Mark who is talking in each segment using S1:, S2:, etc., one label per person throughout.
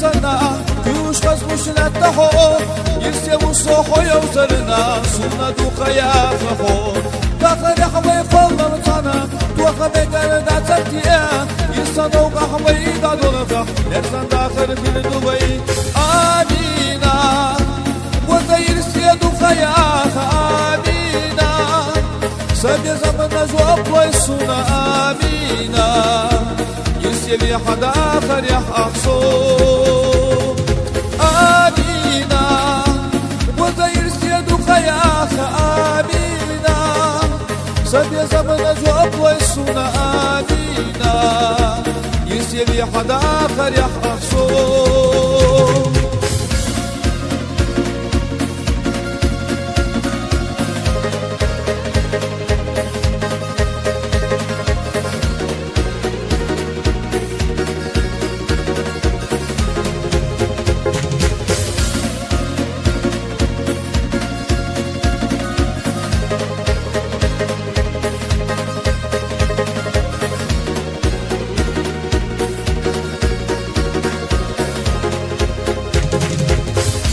S1: زكسنا يوش خزمش نتحو يرسي وصوحو يوزرنا سنة دوخا يا فخو داخل يحوي فضل طانا دوخا بقرنا تبتيا يصنو قحوي دادولفا يرسن داخل في دبي آمينا وزير سيدو خياخ آمينا سبي زمن جواب ويسونا آمينا يسيبي حدا آخر يحقصو آمينا وزير سيدو خياخ آمينا سبي زمن جواب ويسونا آمينا يسيبي حدا آخر يحقصو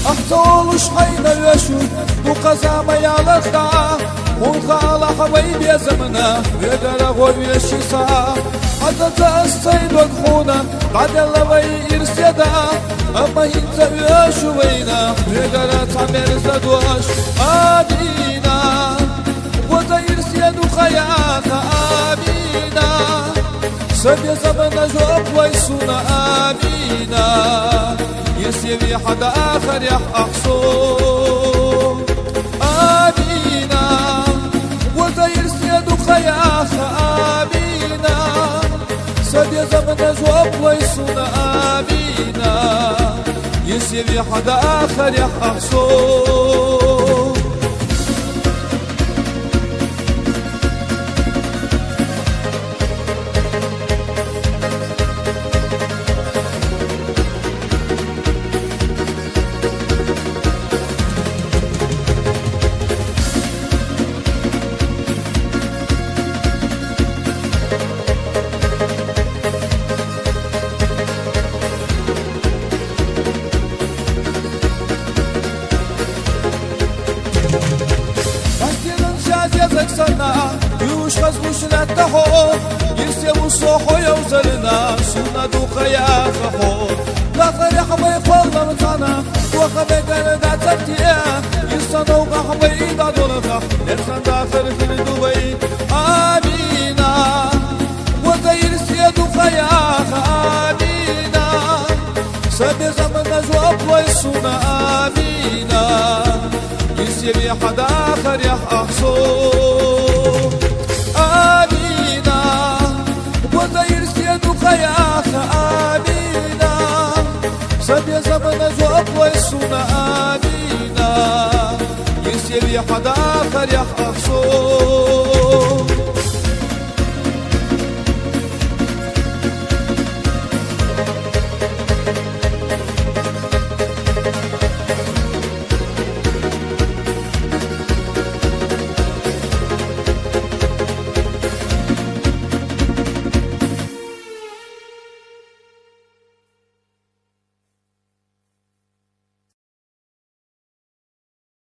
S1: أحتولش حين الوشو وقزام يالخدا ونخال حوي بيزمنا بيقر غوي الشيصا حتى تأسيد وقخونا بعد اللوي إرسيدا أما هنت ويشو وينا بيقر تعمل زدوش آمينا وزير سيدو خياك آمينا سبي زمن جواب ويسونا آمينا يسيبي حدا آخر يحقصو آمينا وزير سيدو خياخ آمينا سبي زمن جواب ويسونا آمينا يسيبي حدا آخر يحقصو زكسنا يوش خزمش نتحو يرسي وصوحو يوزرنا سنة دوخا يا فخو داخل يحوي فضل طانا دوخا بقرنا تبتيا يصنو قحوي دادولفا يرسن داخل في دبي آمينا وزير سيدو خياخ آمينا سبي زمن جواب ويسونا آمينا يسيبي حدا آخر يحقصو آمينا وزير سيدو خياخ آمينا سبي زمن جواب ويسونا آمينا يسيبي حدا آخر يحقصو